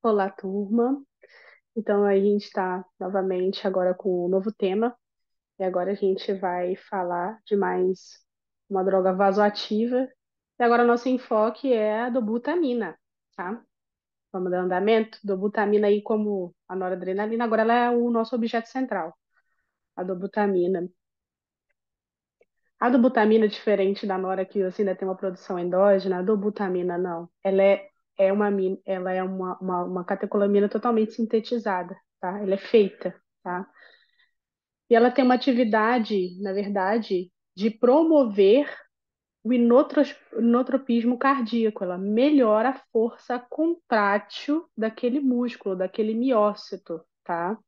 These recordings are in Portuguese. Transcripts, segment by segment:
Olá, turma. Então, a gente está novamente agora com um novo tema, e agora a gente vai falar de mais uma droga vasoativa. E agora, nosso enfoque é a dobutamina, tá? Vamos dar andamento. Dobutamina aí, como a noradrenalina, agora ela é o nosso objeto central, a dobutamina. A dobutamina, diferente da nora, que você ainda tem uma produção endógena, a dobutamina não. Ela é uma catecolamina totalmente sintetizada, tá? Ela é feita, tá? E ela tem uma atividade, na verdade, de promover o inotropismo cardíaco. Ela melhora a força contrátil daquele músculo, daquele miócito, tá?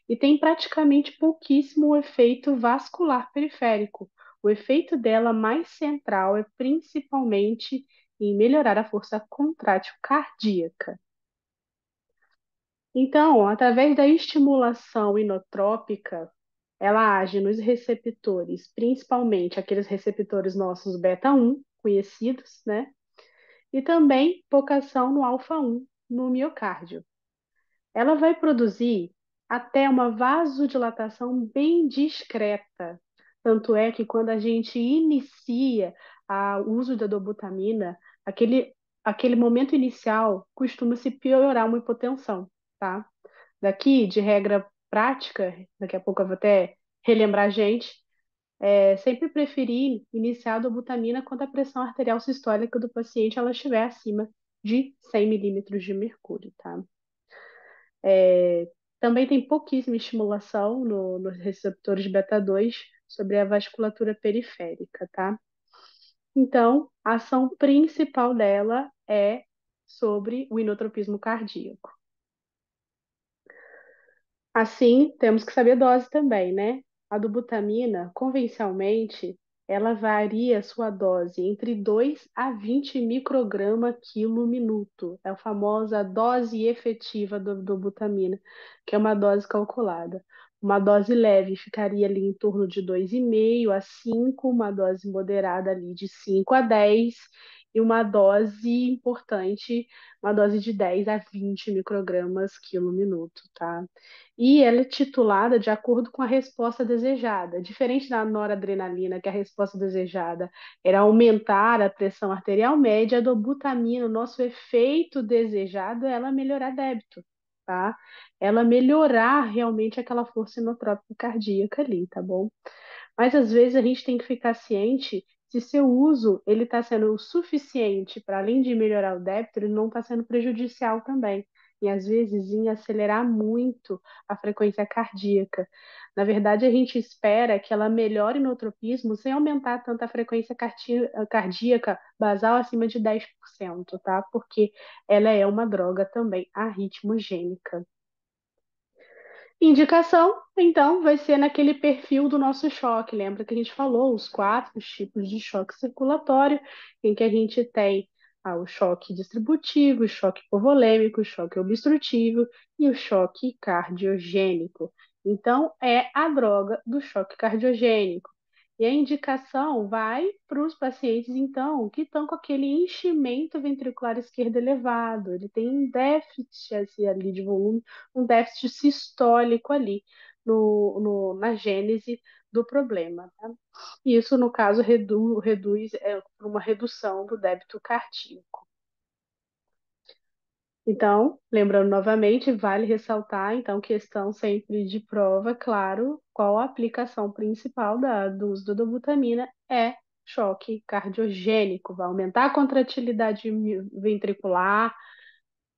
E tem praticamente pouquíssimo efeito vascular periférico. O efeito dela mais central é principalmente em melhorar a força contrátil cardíaca. Então, através da estimulação inotrópica, ela age nos receptores, principalmente aqueles receptores nossos beta 1 conhecidos, né? E também pouca ação no alfa 1 no miocárdio. Ela vai produzir até uma vasodilatação bem discreta. Tanto é que quando a gente inicia o uso da dobutamina, aquele momento inicial costuma se piorar uma hipotensão, tá? Daqui, de regra prática, daqui a pouco eu vou até relembrar a gente, sempre preferir iniciar a dobutamina quando a pressão arterial sistólica do paciente ela estiver acima de 100 milímetros de mercúrio, tá? Também tem pouquíssima estimulação nos receptores beta 2 sobre a vasculatura periférica, tá? Então, a ação principal dela é sobre o inotropismo cardíaco. Assim, temos que saber a dose também, né? A dobutamina, convencionalmente, ela varia sua dose entre 2 a 20 micrograma quilo minuto. É a famosa dose efetiva do dobutamina, que é uma dose calculada. Uma dose leve ficaria ali em torno de 2,5 a 5, uma dose moderada ali de 5 a 10 e uma dose importante, uma dose de 10 a 20 microgramas quilo minuto, tá? E ela é titulada de acordo com a resposta desejada. Diferente da noradrenalina, que a resposta desejada era aumentar a pressão arterial média, a dobutamina, o nosso efeito desejado é ela melhorar débito, tá? Ela melhorar realmente aquela força inotrópica cardíaca ali, tá bom? Mas às vezes a gente tem que ficar ciente se seu uso ele está sendo o suficiente para além de melhorar o débito, ele não está sendo prejudicial também. E às vezes em acelerar muito a frequência cardíaca. Na verdade, a gente espera que ela melhore no tropismo sem aumentar tanto a frequência cardíaca basal acima de 10%, tá? Porque ela é uma droga também arritmogênica. Indicação, então, vai ser naquele perfil do nosso choque. Lembra que a gente falou os 4 tipos de choque circulatório, em que a gente tem o choque distributivo, o choque hipovolêmico, o choque obstrutivo e o choque cardiogênico. Então, é a droga do choque cardiogênico. E a indicação vai para os pacientes, então, que estão com aquele enchimento ventricular esquerdo elevado. Ele tem um déficit assim, ali de volume, um déficit sistólico ali na gênese do problema. Tá? E isso, no caso, reduz para uma redução do débito cardíaco. Então, lembrando novamente, vale ressaltar, então, questão sempre de prova, claro, qual a aplicação principal do uso da dobutamina é choque cardiogênico, vai aumentar a contratilidade ventricular,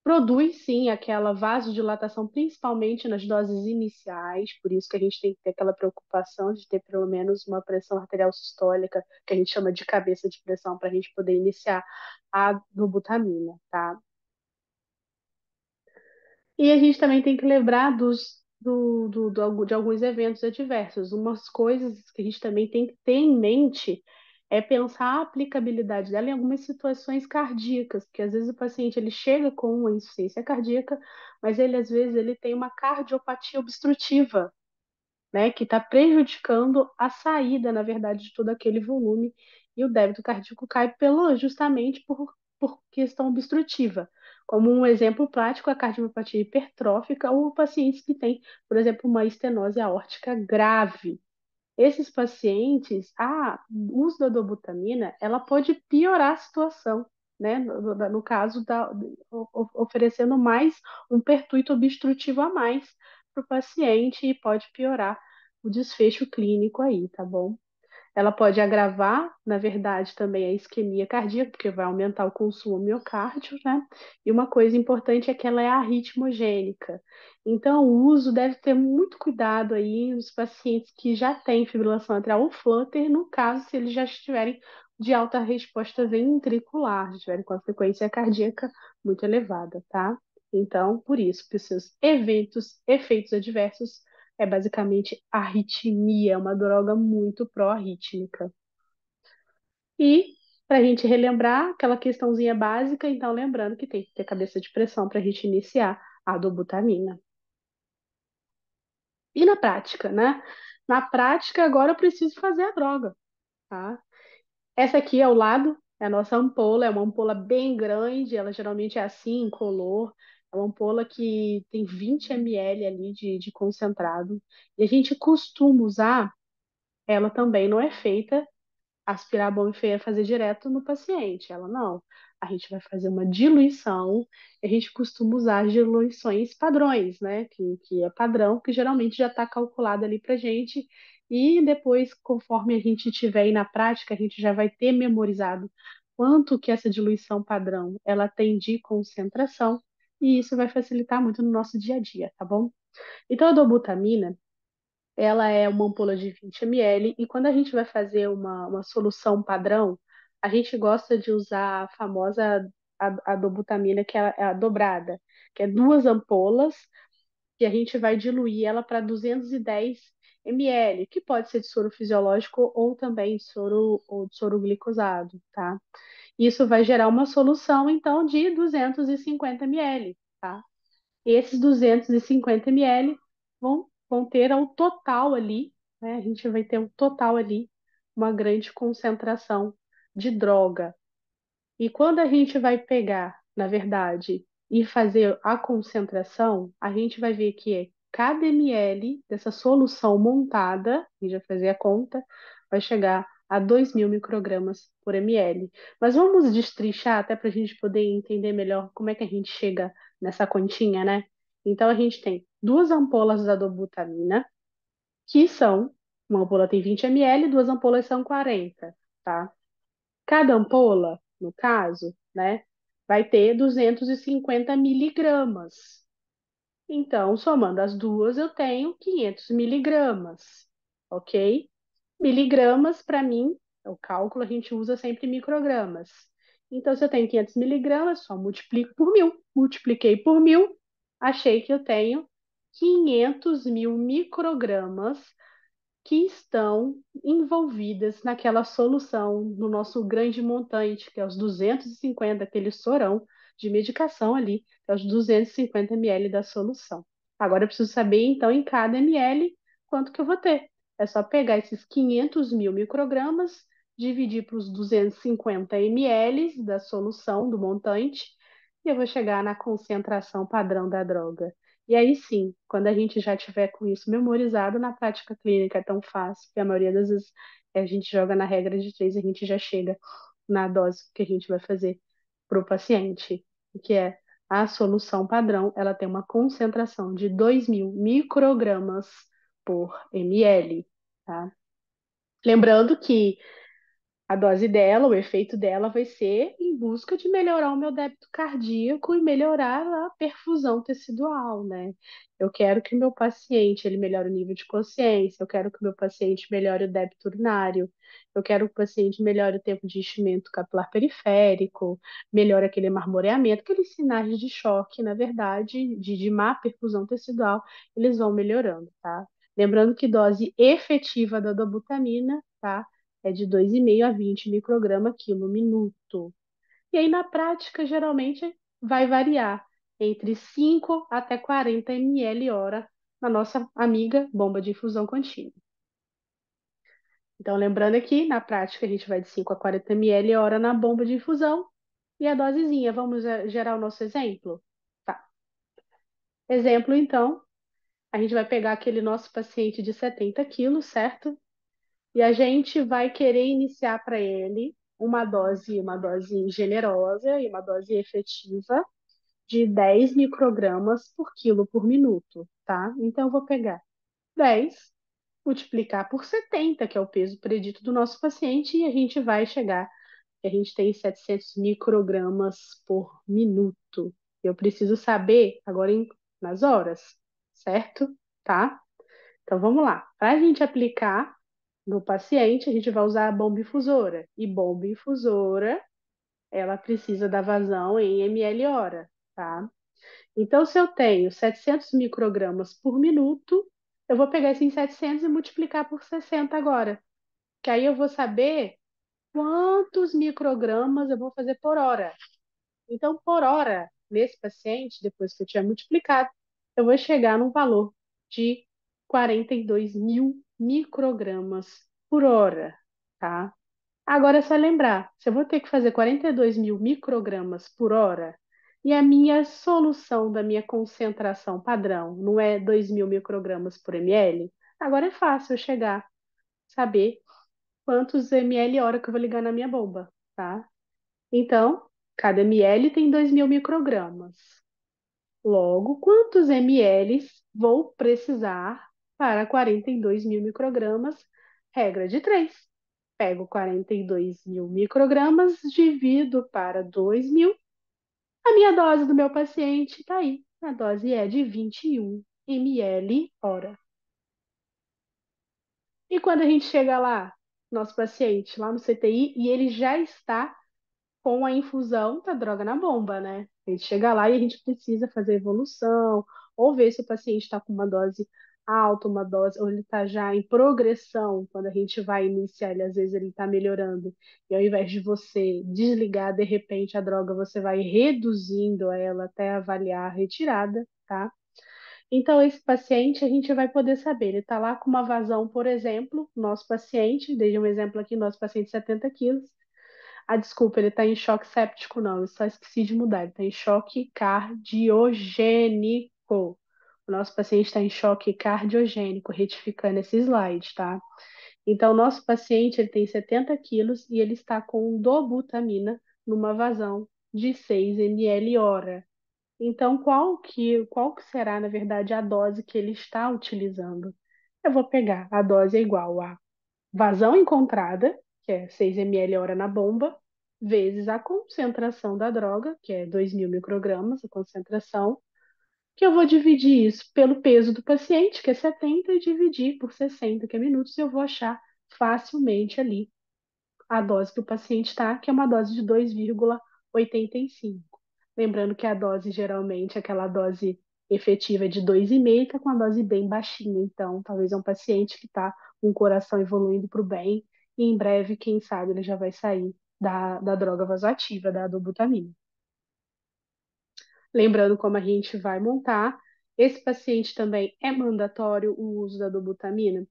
produz sim aquela vasodilatação, principalmente nas doses iniciais, por isso que a gente tem que ter aquela preocupação de ter pelo menos uma pressão arterial sistólica, que a gente chama de cabeça de pressão, para a gente poder iniciar a dobutamina, tá? E a gente também tem que lembrar de alguns eventos adversos. Umas coisas que a gente também tem que ter em mente é pensar a aplicabilidade dela em algumas situações cardíacas, porque às vezes o paciente ele chega com uma insuficiência cardíaca, mas ele às vezes ele tem uma cardiopatia obstrutiva, né, que está prejudicando a saída, na verdade, de todo aquele volume, e o débito cardíaco cai justamente por questão obstrutiva. Como um exemplo prático, a cardiopatia hipertrófica ou pacientes que têm, por exemplo, uma estenose aórtica grave. Esses pacientes, o uso da dobutamina, ela pode piorar a situação, né? No caso, oferecendo mais um pertuito obstrutivo a mais para o paciente e pode piorar o desfecho clínico aí, tá bom? Ela pode agravar, na verdade, também a isquemia cardíaca, porque vai aumentar o consumo miocárdio, né? E uma coisa importante é que ela é arritmogênica. Então, o uso deve ter muito cuidado aí nos pacientes que já têm fibrilação atrial ou flutter, no caso, se eles já estiverem de alta resposta ventricular, já estiverem com a frequência cardíaca muito elevada, tá? Então, por isso, que os seus efeitos adversos é basicamente arritmia, é uma droga muito pró-arrítmica. E, para a gente relembrar aquela questãozinha básica, então lembrando que tem que ter cabeça de pressão para a gente iniciar a dobutamina. E na prática, né? Na prática, agora eu preciso fazer a droga, tá? Essa aqui ao lado é a nossa ampola, é uma ampola bem grande, ela geralmente é assim, incolor. É uma ampola que tem 20 ml ali de concentrado. E a gente costuma usar, ela também não é feita aspirar a bomba e fazer direto no paciente. Ela não. A gente vai fazer uma diluição. A gente costuma usar as diluições padrões, né? Que é padrão, que geralmente já está calculado ali para gente. E depois, conforme a gente tiver aí na prática, a gente já vai ter memorizado quanto que essa diluição padrão ela tem de concentração. E isso vai facilitar muito no nosso dia a dia, tá bom? Então, a dobutamina, ela é uma ampola de 20 ml e quando a gente vai fazer uma solução padrão, a gente gosta de usar a famosa a dobutamina, que é a dobrada, que é duas ampolas e a gente vai diluir ela para 210 ml, que pode ser de soro fisiológico ou também de soro glicosado, tá? Isso vai gerar uma solução, então, de 250 ml, tá? Esses 250 ml vão ter ao total ali, né? A gente vai ter um total ali, uma grande concentração de droga. E quando a gente vai pegar, na verdade, e fazer a concentração, a gente vai ver que cada ml dessa solução montada, a gente vai fazer a conta, vai chegar a 2.000 microgramas por ml. Mas vamos destrinchar até para a gente poder entender melhor como é que a gente chega nessa continha, né? Então, a gente tem duas ampolas da dobutamina, que são, uma ampola tem 20 ml, duas ampolas são 40, tá? Cada ampola, no caso, né, vai ter 250 miligramas. Então, somando as duas, eu tenho 500 miligramas, ok? Miligramas, para mim, o cálculo a gente usa sempre microgramas. Então, se eu tenho 500 miligramas, só multiplico por 1.000. Multipliquei por 1.000, achei que eu tenho 500 mil microgramas que estão envolvidas naquela solução, no nosso grande montante, que é os 250, aquele sorão de medicação ali, que é os 250 ml da solução. Agora eu preciso saber, então, em cada ml, quanto que eu vou ter. É só pegar esses 500 mil microgramas, dividir para os 250 ml da solução, do montante, e eu vou chegar na concentração padrão da droga. E aí sim, quando a gente já tiver com isso memorizado, na prática clínica é tão fácil, porque a maioria das vezes a gente joga na regra de três e a gente já chega na dose que a gente vai fazer para o paciente, que é a solução padrão, ela tem uma concentração de 2.000 microgramas por ml, tá? Lembrando que a dose dela, o efeito dela vai ser em busca de melhorar o meu débito cardíaco e melhorar a perfusão tecidual, né? Eu quero que o meu paciente ele melhore o nível de consciência, eu quero que o meu paciente melhore o débito urinário, eu quero que o paciente melhore o tempo de enchimento capilar periférico, melhore aquele marmoreamento, aqueles sinais de choque, na verdade, de má perfusão tecidual, eles vão melhorando, tá? Lembrando que dose efetiva da dobutamina, tá? É de 2,5 a 20 micrograma quilo minuto. E aí, na prática, geralmente vai variar entre 5 até 40 ml hora na nossa amiga bomba de infusão contínua. Então, lembrando aqui, na prática, a gente vai de 5 a 40 ml hora na bomba de infusão. e a dosezinha. Vamos gerar o nosso exemplo? Tá. Exemplo, então, a gente vai pegar aquele nosso paciente de 70 quilos, certo? E a gente vai querer iniciar para ele uma dose generosa e uma dose efetiva de 10 microgramas por quilo por minuto, tá? Então, eu vou pegar 10, multiplicar por 70, que é o peso predito do nosso paciente, e a gente vai chegar, que a gente tem 700 microgramas por minuto. Eu preciso saber agora nas horas, certo? Tá? Então, vamos lá. Para a gente aplicar no paciente, a gente vai usar a bomba infusora. E bomba infusora, ela precisa da vazão em ml hora, tá? Então, se eu tenho 700 microgramas por minuto, eu vou pegar esses 700 e multiplicar por 60 agora. Que aí eu vou saber quantos microgramas eu vou fazer por hora. Então, por hora, nesse paciente, depois que eu tiver multiplicado, eu vou chegar num valor de 42 mil microgramas por hora, tá? Agora é só lembrar, se eu vou ter que fazer 42 mil microgramas por hora e a minha solução da minha concentração padrão não é 2 mil microgramas por ml, agora é fácil eu chegar, saber quantos ml hora que eu vou ligar na minha bomba, tá? Então, cada ml tem 2 mil microgramas. Logo, quantos ml vou precisar para 42 mil microgramas? Regra de 3. Pego 42 mil microgramas, divido para 2 mil. A minha dose do meu paciente está aí. A dose é de 21 ml hora. E quando a gente chega lá, nosso paciente, lá no CTI, e ele já está com a infusão da droga na bomba, né? A gente chega lá e a gente precisa fazer evolução, ou ver se o paciente está com uma dose alta, uma dose, ou ele está já em progressão, quando a gente vai iniciar ele, às vezes ele está melhorando, e ao invés de você desligar de repente a droga, você vai reduzindo ela até avaliar a retirada, tá? Então, esse paciente, a gente vai poder saber, ele está lá com uma vazão, por exemplo, nosso paciente, dei um exemplo aqui, nosso paciente de 70 quilos, desculpa, ele está em choque séptico, não. Eu só esqueci de mudar. Ele está em choque cardiogênico. O nosso paciente está em choque cardiogênico, retificando esse slide, tá? Então, o nosso paciente ele tem 70 quilos e ele está com dobutamina numa vazão de 6 ml hora. Então, qual que será, na verdade, a dose que ele está utilizando? Eu vou pegar a dose é igual a vazão encontrada, que é 6 ml hora na bomba, vezes a concentração da droga, que é 2 mil microgramas, a concentração, que eu vou dividir isso pelo peso do paciente, que é 70, e dividir por 60, que é minutos, e eu vou achar facilmente ali a dose que o paciente está, que é uma dose de 2,85. Lembrando que a dose geralmente, aquela dose efetiva é de 2,5, que é com a dose bem baixinha. Então, talvez é um paciente que está com o coração evoluindo para o bem, e em breve, quem sabe, ele já vai sair da droga vasoativa, da dobutamina. Lembrando como a gente vai montar, esse paciente também é mandatório o uso da dobutamina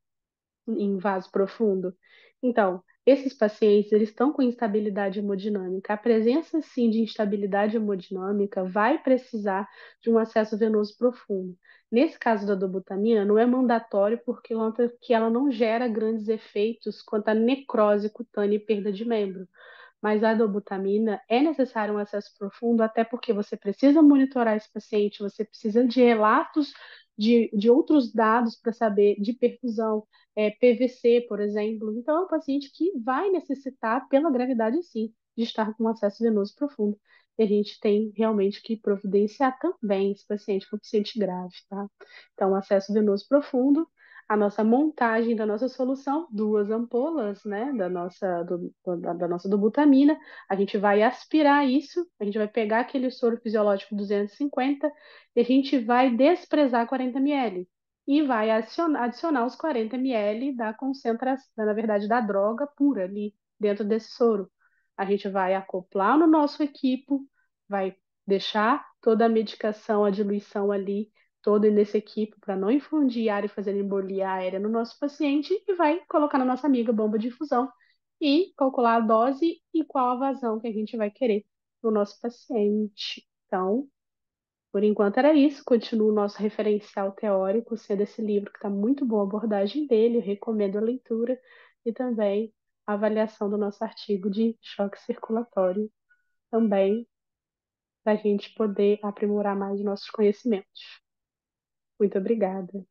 em vaso profundo. Então, esses pacientes, eles estão com instabilidade hemodinâmica. A presença, sim, de instabilidade hemodinâmica vai precisar de um acesso venoso profundo. Nesse caso da dobutamina, não é mandatório porque que ela não gera grandes efeitos quanto à necrose cutânea e perda de membro. Mas a dobutamina é necessário um acesso profundo, até porque você precisa monitorar esse paciente, você precisa de relatos de outros dados para saber de perfusão, PVC, por exemplo. Então, é um paciente que vai necessitar, pela gravidade, sim, de estar com um acesso venoso profundo. E a gente tem realmente que providenciar também esse paciente, que é um paciente grave, tá? Então, acesso venoso profundo, a nossa montagem da nossa solução, duas ampolas, né, da nossa dobutamina. A gente vai aspirar isso, a gente vai pegar aquele soro fisiológico 250 e a gente vai desprezar 40 ml e vai adicionar os 40 ml da concentração, na verdade, da droga pura ali dentro desse soro. A gente vai acoplar no nosso equipo, vai deixar toda a medicação, a diluição ali todo nesse equipe para não infundir ar e fazer embolia aérea no nosso paciente e vai colocar na nossa amiga bomba de infusão e calcular a dose e qual a vazão que a gente vai querer no nosso paciente. Então, por enquanto era isso. Continua o nosso referencial teórico, sendo esse livro que está muito boa a abordagem dele, eu recomendo a leitura e também a avaliação do nosso artigo de choque circulatório, também para a gente poder aprimorar mais nossos conhecimentos. Muito obrigada.